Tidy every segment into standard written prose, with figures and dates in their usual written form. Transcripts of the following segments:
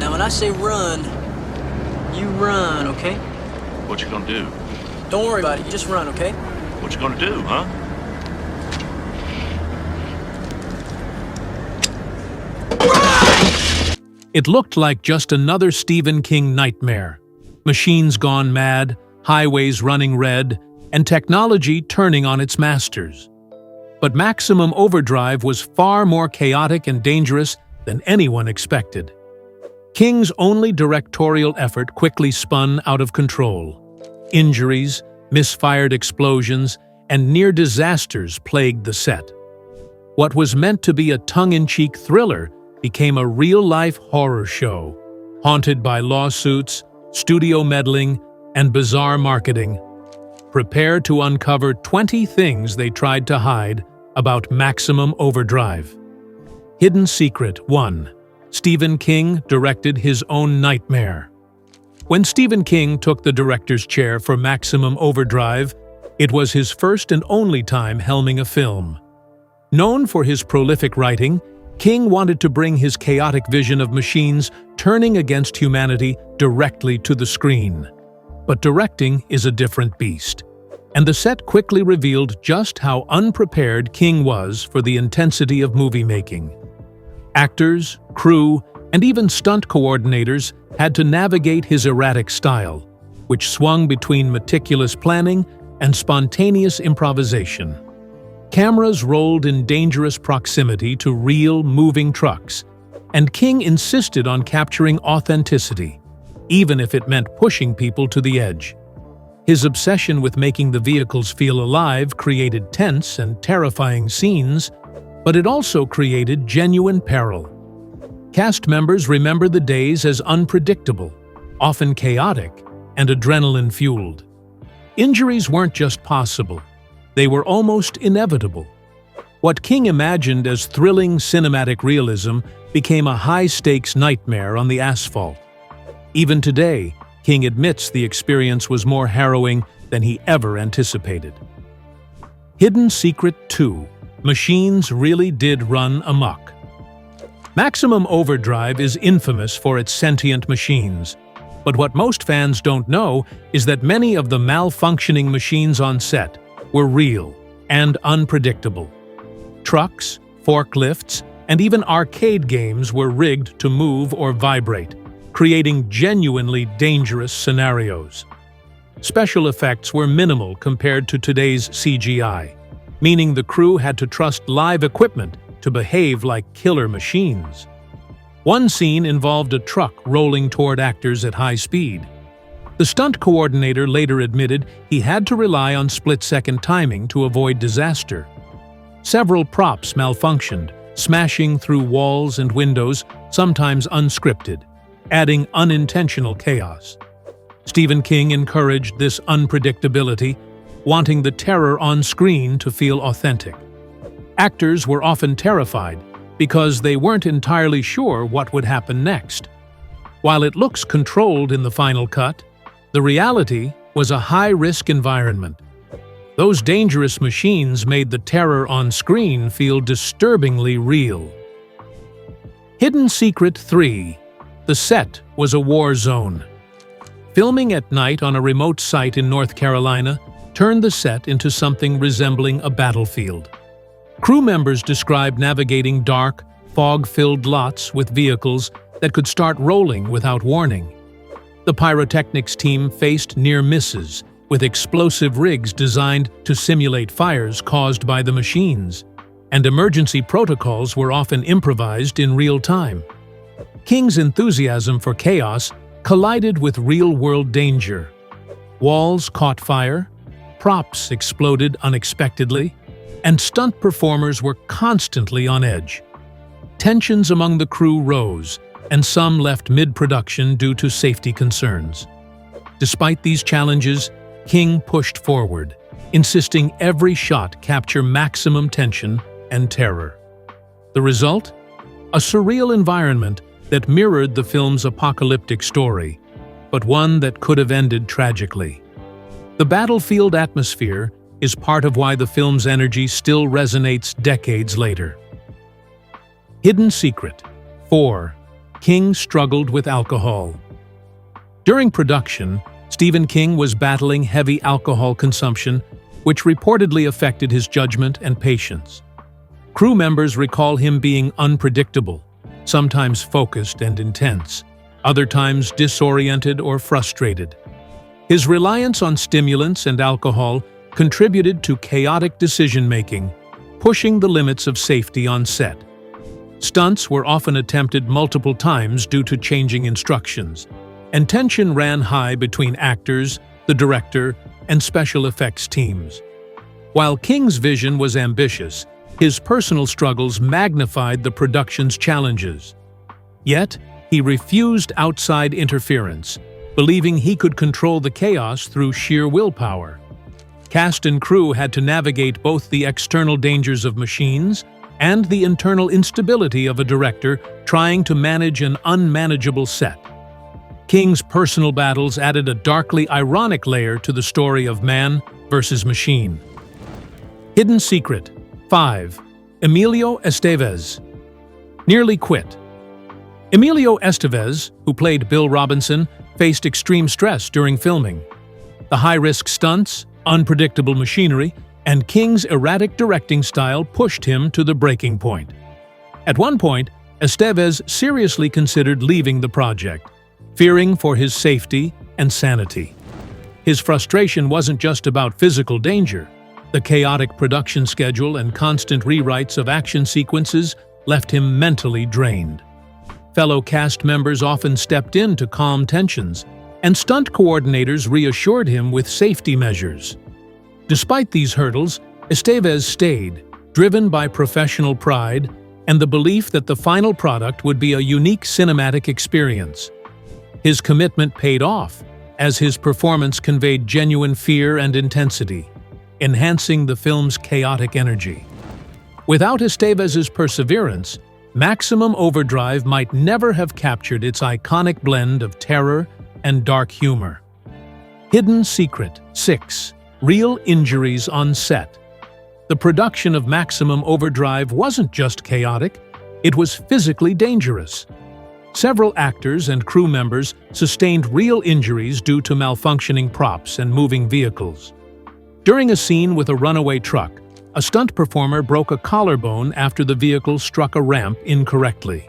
Now, when I say run, you run, okay? What you gonna do? Don't worry about it, you just run, okay? What you gonna do, huh? It looked like just another Stephen King nightmare. Machines gone mad, highways running red, and technology turning on its masters. But Maximum Overdrive was far more chaotic and dangerous than anyone expected. King's only directorial effort quickly spun out of control. Injuries, misfired explosions, and near disasters plagued the set. What was meant to be a tongue-in-cheek thriller became a real-life horror show, haunted by lawsuits, studio meddling, and bizarre marketing. Prepare to uncover 20 things they tried to hide about Maximum Overdrive. Hidden Secret 1. Stephen King directed his own nightmare. When Stephen King took the director's chair for Maximum Overdrive, it was his first and only time helming a film. Known for his prolific writing, King wanted to bring his chaotic vision of machines turning against humanity directly to the screen. But directing is a different beast, and the set quickly revealed just how unprepared King was for the intensity of movie making. Actors, crew, and even stunt coordinators had to navigate his erratic style, which swung between meticulous planning and spontaneous improvisation. Cameras rolled in dangerous proximity to real, moving trucks, and King insisted on capturing authenticity, even if it meant pushing people to the edge. His obsession with making the vehicles feel alive created tense and terrifying scenes, but it also created genuine peril. Cast members remember the days as unpredictable, often chaotic, and adrenaline-fueled. Injuries weren't just possible. They were almost inevitable. What King imagined as thrilling cinematic realism became a high-stakes nightmare on the asphalt. Even today, King admits the experience was more harrowing than he ever anticipated. Hidden Secret 2. Machines really did run amok. Maximum Overdrive is infamous for its sentient machines, but what most fans don't know is that many of the malfunctioning machines on set were real and unpredictable. Trucks, forklifts, and even arcade games were rigged to move or vibrate, creating genuinely dangerous scenarios. Special effects were minimal compared to today's CGI, meaning the crew had to trust live equipment to behave like killer machines. One scene involved a truck rolling toward actors at high speed. The stunt coordinator later admitted he had to rely on split-second timing to avoid disaster. Several props malfunctioned, smashing through walls and windows, sometimes unscripted, adding unintentional chaos. Stephen King encouraged this unpredictability, wanting the terror on screen to feel authentic. Actors were often terrified because they weren't entirely sure what would happen next. While it looks controlled in the final cut, the reality was a high-risk environment. Those dangerous machines made the terror on screen feel disturbingly real. Hidden Secret 3. The set was a war zone. Filming at night on a remote site in North Carolina turned the set into something resembling a battlefield. Crew members described navigating dark, fog-filled lots with vehicles that could start rolling without warning. The pyrotechnics team faced near misses, with explosive rigs designed to simulate fires caused by the machines, and emergency protocols were often improvised in real time. King's enthusiasm for chaos collided with real-world danger. Walls caught fire, props exploded unexpectedly, and stunt performers were constantly on edge. Tensions among the crew rose, and some left mid-production due to safety concerns. Despite these challenges, King pushed forward, insisting every shot capture maximum tension and terror. The result? A surreal environment that mirrored the film's apocalyptic story, but one that could have ended tragically. The battlefield atmosphere is part of why the film's energy still resonates decades later. Hidden Secret 4. King struggled with alcohol. During production, Stephen King was battling heavy alcohol consumption, which reportedly affected his judgment and patience. Crew members recall him being unpredictable, sometimes focused and intense, other times disoriented or frustrated. His reliance on stimulants and alcohol contributed to chaotic decision-making, pushing the limits of safety on set. Stunts were often attempted multiple times due to changing instructions, and tension ran high between actors, the director, and special effects teams. While King's vision was ambitious, his personal struggles magnified the production's challenges. Yet, he refused outside interference, believing he could control the chaos through sheer willpower. Cast and crew had to navigate both the external dangers of machines and the internal instability of a director trying to manage an unmanageable set. King's personal battles added a darkly ironic layer to the story of man versus machine. Hidden Secret 5. Emilio Estevez. Nearly quit. Emilio Estevez, who played Bill Robinson, faced extreme stress during filming. The high-risk stunts, unpredictable machinery, and King's erratic directing style pushed him to the breaking point. At one point, Estevez seriously considered leaving the project, fearing for his safety and sanity. His frustration wasn't just about physical danger. The chaotic production schedule and constant rewrites of action sequences left him mentally drained. Fellow cast members often stepped in to calm tensions, and stunt coordinators reassured him with safety measures. Despite these hurdles, Estevez stayed, driven by professional pride and the belief that the final product would be a unique cinematic experience. His commitment paid off, as his performance conveyed genuine fear and intensity, enhancing the film's chaotic energy. Without Estevez's perseverance, Maximum Overdrive might never have captured its iconic blend of terror and dark humor. Hidden Secret 6. Real injuries on set. The production of Maximum Overdrive wasn't just chaotic, it was physically dangerous. Several actors and crew members sustained real injuries due to malfunctioning props and moving vehicles. During a scene with a runaway truck, a stunt performer broke a collarbone after the vehicle struck a ramp incorrectly.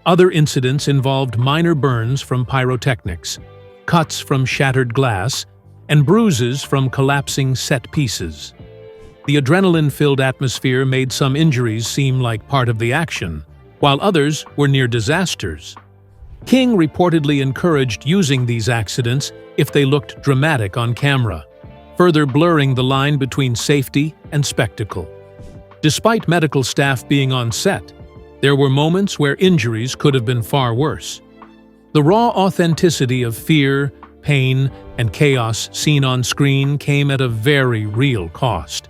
Other incidents involved minor burns from pyrotechnics, cuts from shattered glass, and bruises from collapsing set pieces. The adrenaline-filled atmosphere made some injuries seem like part of the action, while others were near disasters. King reportedly encouraged using these accidents if they looked dramatic on camera, further blurring the line between safety and spectacle. Despite medical staff being on set, there were moments where injuries could have been far worse. The raw authenticity of fear, pain, and chaos seen on screen came at a very real cost.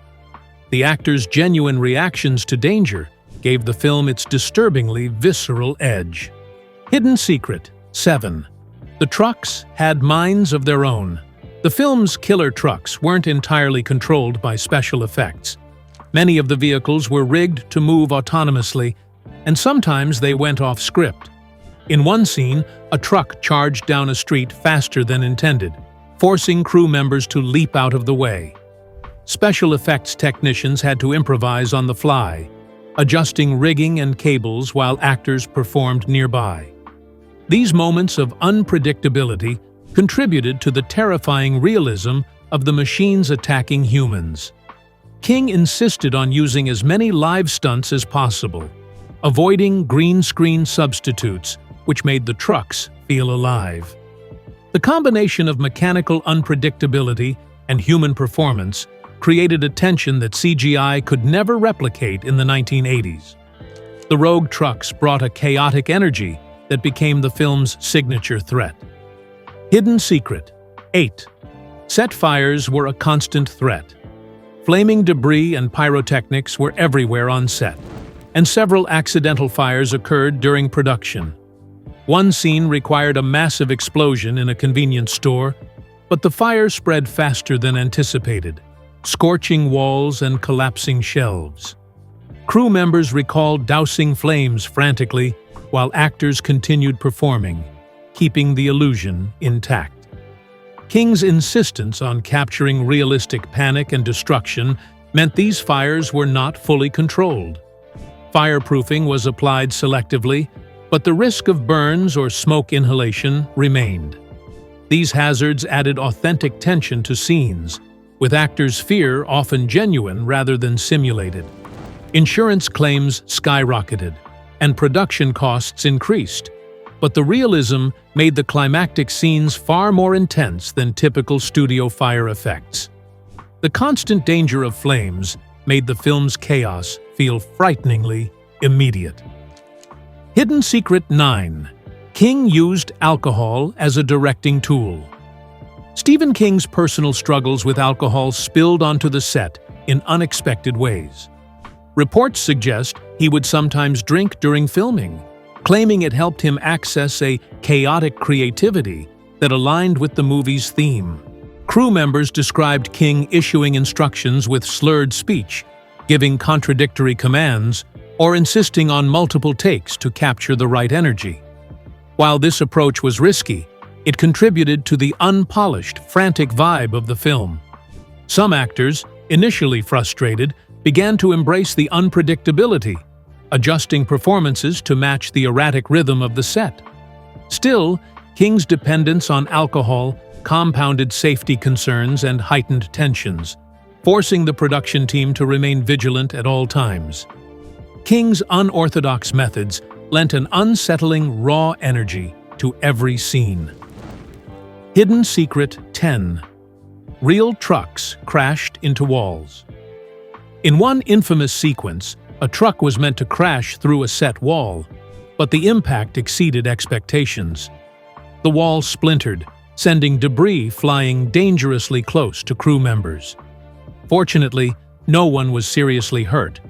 The actors' genuine reactions to danger gave the film its disturbingly visceral edge. Hidden Secret 7. The trucks had minds of their own. The film's killer trucks weren't entirely controlled by special effects. Many of the vehicles were rigged to move autonomously, and sometimes they went off script. In one scene, a truck charged down a street faster than intended, forcing crew members to leap out of the way. Special effects technicians had to improvise on the fly, adjusting rigging and cables while actors performed nearby. These moments of unpredictability contributed to the terrifying realism of the machines attacking humans. King insisted on using as many live stunts as possible, avoiding green screen substitutes, which made the trucks feel alive. The combination of mechanical unpredictability and human performance created a tension that CGI could never replicate in the 1980s. The rogue trucks brought a chaotic energy that became the film's signature threat. Hidden Secret 8. Set fires were a constant threat. Flaming debris and pyrotechnics were everywhere on set, and several accidental fires occurred during production. One scene required a massive explosion in a convenience store, but the fire spread faster than anticipated, scorching walls and collapsing shelves. Crew members recalled dousing flames frantically, while actors continued performing, keeping the illusion intact. King's insistence on capturing realistic panic and destruction meant these fires were not fully controlled. Fireproofing was applied selectively, but the risk of burns or smoke inhalation remained. These hazards added authentic tension to scenes, with actors' fear often genuine rather than simulated. Insurance claims skyrocketed, and production costs increased, but the realism made the climactic scenes far more intense than typical studio fire effects. The constant danger of flames made the film's chaos feel frighteningly immediate. Hidden Secret 9. King used alcohol as a directing tool. Stephen King's personal struggles with alcohol spilled onto the set in unexpected ways. Reports suggest he would sometimes drink during filming, claiming it helped him access a chaotic creativity that aligned with the movie's theme. Crew members described King issuing instructions with slurred speech, giving contradictory commands, or insisting on multiple takes to capture the right energy. While this approach was risky, it contributed to the unpolished, frantic vibe of the film. Some actors, initially frustrated, began to embrace the unpredictability, adjusting performances to match the erratic rhythm of the set. Still, King's dependence on alcohol compounded safety concerns and heightened tensions, forcing the production team to remain vigilant at all times. King's unorthodox methods lent an unsettling, raw energy to every scene. Hidden Secret 10. Real trucks crashed into walls. In one infamous sequence, a truck was meant to crash through a set wall, but the impact exceeded expectations. The wall splintered, sending debris flying dangerously close to crew members. Fortunately, no one was seriously hurt,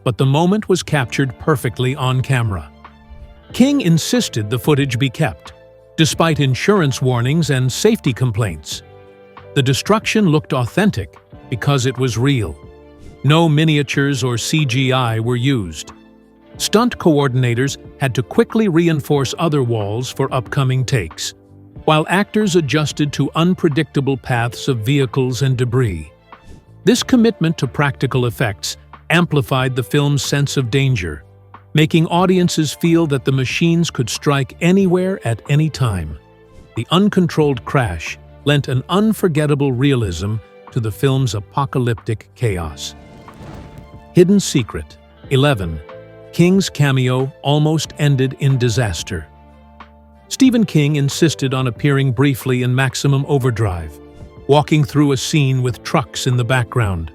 but the moment was captured perfectly on camera. King insisted the footage be kept, despite insurance warnings and safety complaints. The destruction looked authentic because it was real. No miniatures or CGI were used. Stunt coordinators had to quickly reinforce other walls for upcoming takes, while actors adjusted to unpredictable paths of vehicles and debris. This commitment to practical effects amplified the film's sense of danger, making audiences feel that the machines could strike anywhere at any time. The uncontrolled crash lent an unforgettable realism to the film's apocalyptic chaos. Hidden Secret 11. King's cameo almost ended in disaster. Stephen King insisted on appearing briefly in Maximum Overdrive, walking through a scene with trucks in the background.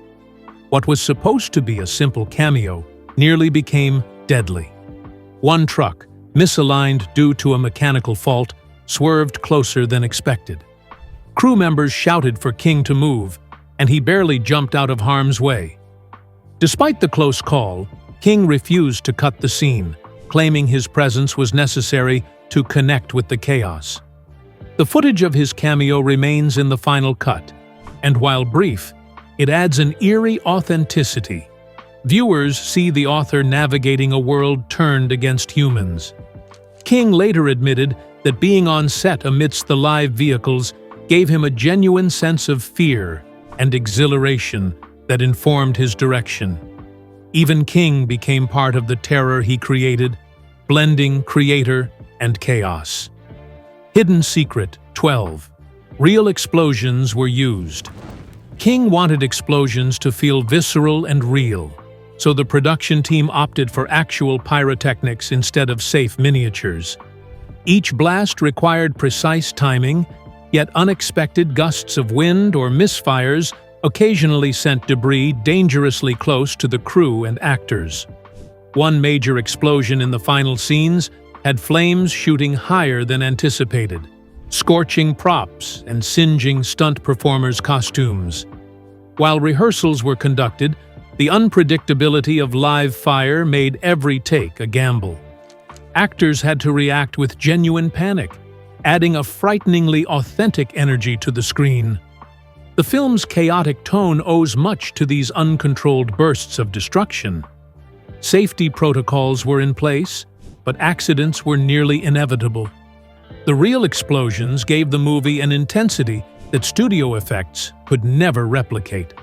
What was supposed to be a simple cameo nearly became deadly. One truck, misaligned due to a mechanical fault, swerved closer than expected. Crew members shouted for King to move, and he barely jumped out of harm's way. Despite the close call, King refused to cut the scene, claiming his presence was necessary to connect with the chaos. The footage of his cameo remains in the final cut, and while brief, it adds an eerie authenticity. Viewers see the author navigating a world turned against humans. King later admitted that being on set amidst the live vehicles gave him a genuine sense of fear and exhilaration that informed his direction. Even King became part of the terror he created, blending creator and chaos. Hidden Secret 12. Real explosions were used. King wanted explosions to feel visceral and real, so the production team opted for actual pyrotechnics instead of safe miniatures. Each blast required precise timing, yet unexpected gusts of wind or misfires occasionally sent debris dangerously close to the crew and actors. One major explosion in the final scenes had flames shooting higher than anticipated, scorching props and singeing stunt performers' costumes. While rehearsals were conducted, the unpredictability of live fire made every take a gamble. Actors had to react with genuine panic, adding a frighteningly authentic energy to the screen. The film's chaotic tone owes much to these uncontrolled bursts of destruction. Safety protocols were in place, but accidents were nearly inevitable. The real explosions gave the movie an intensity that studio effects could never replicate.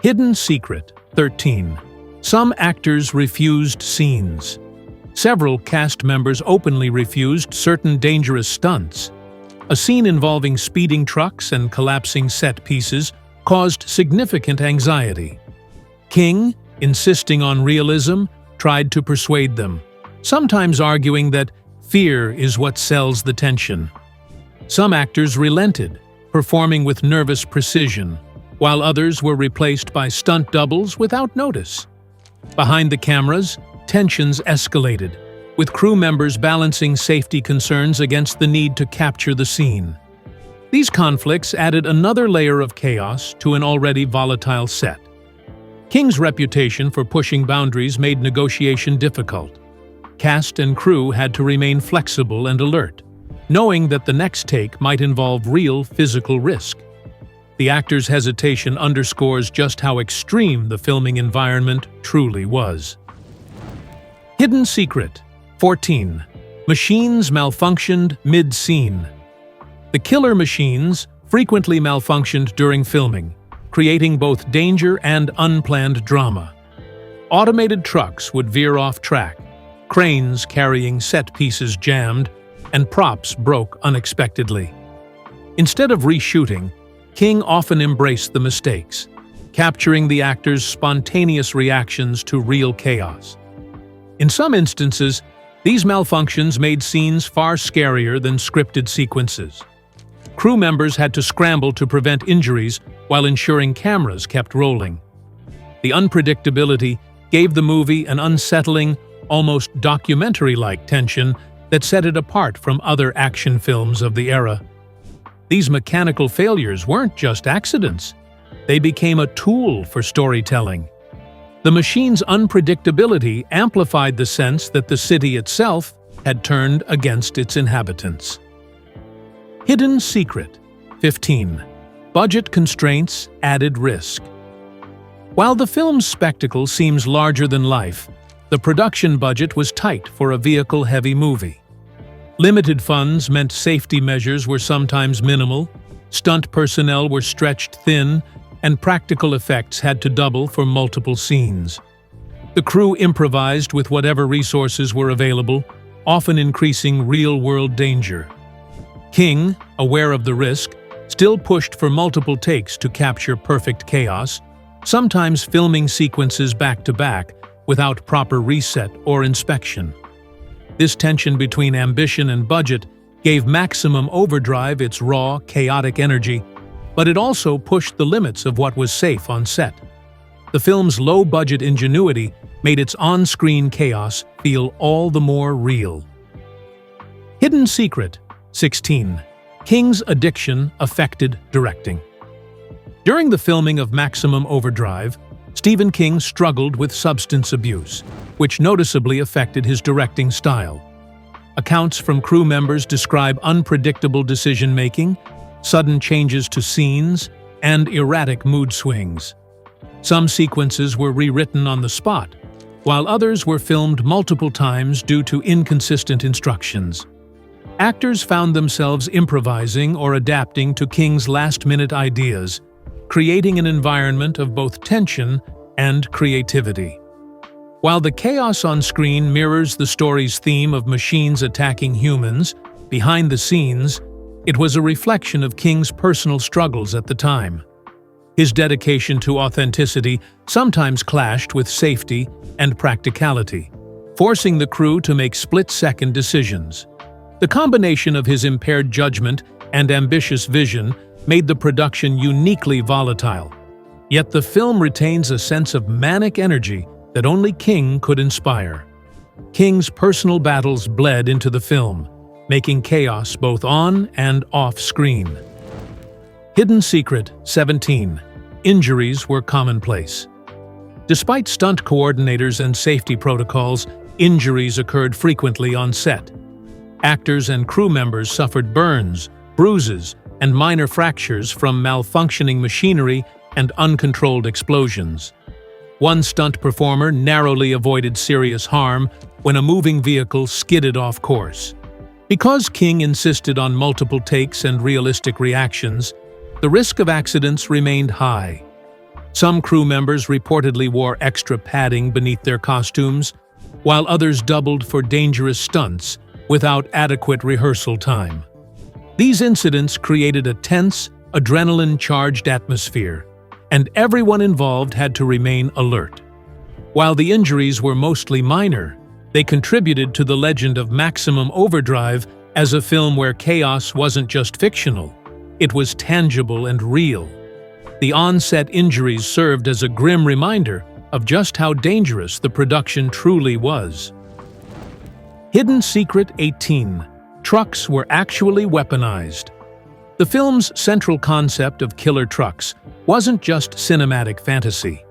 Hidden Secret 13. Some actors refused scenes. Several cast members openly refused certain dangerous stunts. A scene involving speeding trucks and collapsing set pieces caused significant anxiety. King, insisting on realism, tried to persuade them, sometimes arguing that fear is what sells the tension. Some actors relented, performing with nervous precision, while others were replaced by stunt doubles without notice. Behind the cameras, tensions escalated, with crew members balancing safety concerns against the need to capture the scene. These conflicts added another layer of chaos to an already volatile set. King's reputation for pushing boundaries made negotiation difficult. Cast and crew had to remain flexible and alert, knowing that the next take might involve real physical risk. The actor's hesitation underscores just how extreme the filming environment truly was. Hidden Secret 14. Machines malfunctioned mid-scene. The killer machines frequently malfunctioned during filming, creating both danger and unplanned drama. Automated trucks would veer off track, cranes carrying set pieces jammed, and props broke unexpectedly. Instead of reshooting, King often embraced the mistakes, capturing the actors' spontaneous reactions to real chaos. In some instances, these malfunctions made scenes far scarier than scripted sequences. Crew members had to scramble to prevent injuries while ensuring cameras kept rolling. The unpredictability gave the movie an unsettling, almost documentary-like tension that set it apart from other action films of the era. These mechanical failures weren't just accidents. They became a tool for storytelling. The machine's unpredictability amplified the sense that the city itself had turned against its inhabitants. Hidden Secret 15. Budget constraints added risk. While the film's spectacle seems larger than life, the production budget was tight for a vehicle-heavy movie. Limited funds meant safety measures were sometimes minimal, stunt personnel were stretched thin, and practical effects had to double for multiple scenes. The crew improvised with whatever resources were available, often increasing real-world danger. King, aware of the risk, still pushed for multiple takes to capture perfect chaos, sometimes filming sequences back-to-back without proper reset or inspection. This tension between ambition and budget gave Maximum Overdrive its raw, chaotic energy, but it also pushed the limits of what was safe on set. The film's low-budget ingenuity made its on-screen chaos feel all the more real. Hidden Secret 16. King's addiction affected directing. During the filming of Maximum Overdrive, Stephen King struggled with substance abuse, which noticeably affected his directing style. Accounts from crew members describe unpredictable decision-making, sudden changes to scenes, and erratic mood swings. Some sequences were rewritten on the spot, while others were filmed multiple times due to inconsistent instructions. Actors found themselves improvising or adapting to King's last-minute ideas, creating an environment of both tension and creativity. While the chaos on screen mirrors the story's theme of machines attacking humans, behind the scenes, it was a reflection of King's personal struggles at the time. His dedication to authenticity sometimes clashed with safety and practicality, forcing the crew to make split-second decisions. The combination of his impaired judgment and ambitious vision made the production uniquely volatile. Yet the film retains a sense of manic energy that only King could inspire. King's personal battles bled into the film, making chaos both on and off screen. Hidden Secret 17. Injuries were commonplace. Despite stunt coordinators and safety protocols, injuries occurred frequently on set. Actors and crew members suffered burns, bruises, and minor fractures from malfunctioning machinery and uncontrolled explosions. One stunt performer narrowly avoided serious harm, when a moving vehicle skidded off course. Because King insisted on multiple takes and realistic reactions, the risk of accidents remained high. Some crew members reportedly wore extra padding beneath their costumes, while others doubled for dangerous stunts without adequate rehearsal time. These incidents created a tense, adrenaline-charged atmosphere, and everyone involved had to remain alert. While the injuries were mostly minor, they contributed to the legend of Maximum Overdrive as a film where chaos wasn't just fictional, it was tangible and real. The on-set injuries served as a grim reminder of just how dangerous the production truly was. Hidden Secret 18. Trucks were actually weaponized. The film's central concept of killer trucks wasn't just cinematic fantasy.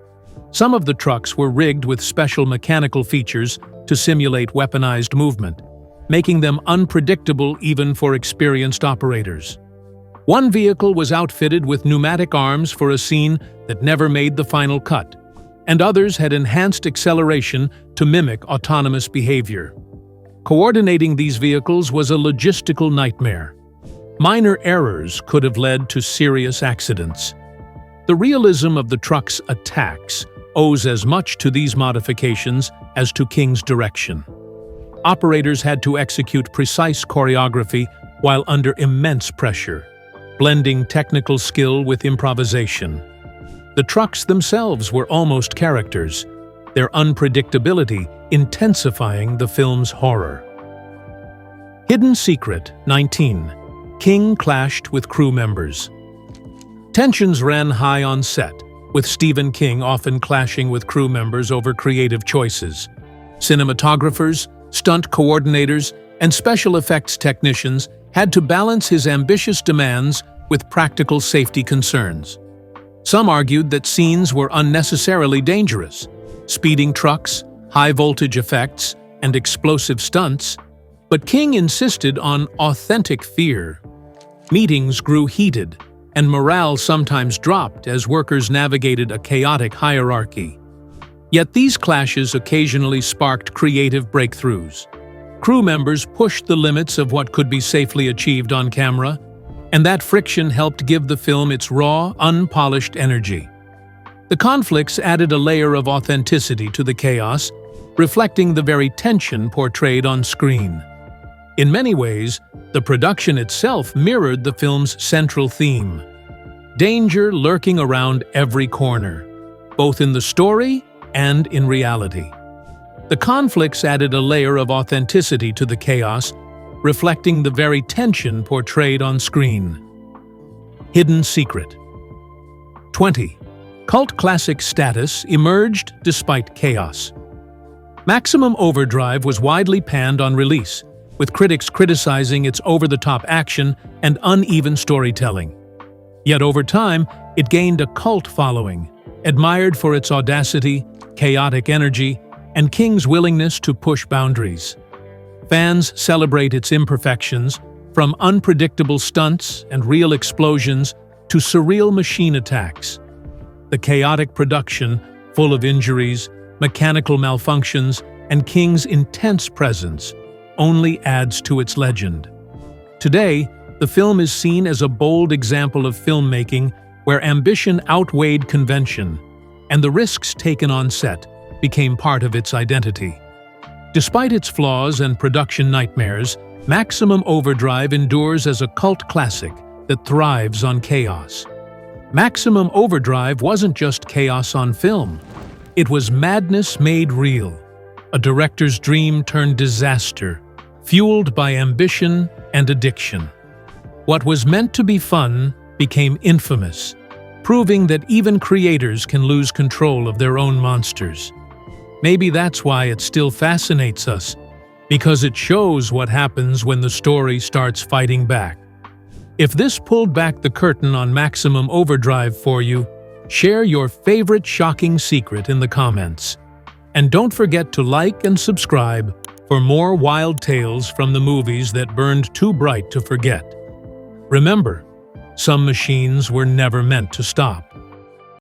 Some of the trucks were rigged with special mechanical features to simulate weaponized movement, making them unpredictable even for experienced operators. One vehicle was outfitted with pneumatic arms for a scene that never made the final cut, and others had enhanced acceleration to mimic autonomous behavior. Coordinating these vehicles was a logistical nightmare. Minor errors could have led to serious accidents. The realism of the truck's attacks owes as much to these modifications as to King's direction. Operators had to execute precise choreography while under immense pressure, blending technical skill with improvisation. The trucks themselves were almost characters, their unpredictability intensifying the film's horror. Hidden Secret 19. King clashed with crew members. Tensions ran high on set, with Stephen King often clashing with crew members over creative choices. Cinematographers, stunt coordinators, and special effects technicians had to balance his ambitious demands with practical safety concerns. Some argued that scenes were unnecessarily dangerous. Speeding trucks, high-voltage effects, and explosive stunts, but King insisted on authentic fear. Meetings grew heated, and morale sometimes dropped as workers navigated a chaotic hierarchy. Yet these clashes occasionally sparked creative breakthroughs. Crew members pushed the limits of what could be safely achieved on camera, and that friction helped give the film its raw, unpolished energy. The conflicts added a layer of authenticity to the chaos, reflecting the very tension portrayed on screen. In many ways, the production itself mirrored the film's central theme: danger lurking around every corner, both in the story and in reality. The conflicts added a layer of authenticity to the chaos, reflecting the very tension portrayed on screen. Hidden Secret 20. Cult classic status emerged despite chaos. Maximum Overdrive was widely panned on release, with critics criticizing its over-the-top action and uneven storytelling. Yet over time, it gained a cult following, admired for its audacity, chaotic energy, and King's willingness to push boundaries. Fans celebrate its imperfections, from unpredictable stunts and real explosions to surreal machine attacks. The chaotic production, full of injuries, mechanical malfunctions, and King's intense presence, only adds to its legend. Today, the film is seen as a bold example of filmmaking where ambition outweighed convention, and the risks taken on set became part of its identity. Despite its flaws and production nightmares, Maximum Overdrive endures as a cult classic that thrives on chaos. Maximum Overdrive wasn't just chaos on film. It was madness made real, a director's dream turned disaster, fueled by ambition and addiction. What was meant to be fun became infamous, proving that even creators can lose control of their own monsters. Maybe that's why it still fascinates us, because it shows what happens when the story starts fighting back. If this pulled back the curtain on Maximum Overdrive for you, share your favorite shocking secret in the comments. And don't forget to like and subscribe for more wild tales from the movies that burned too bright to forget. Remember, some machines were never meant to stop.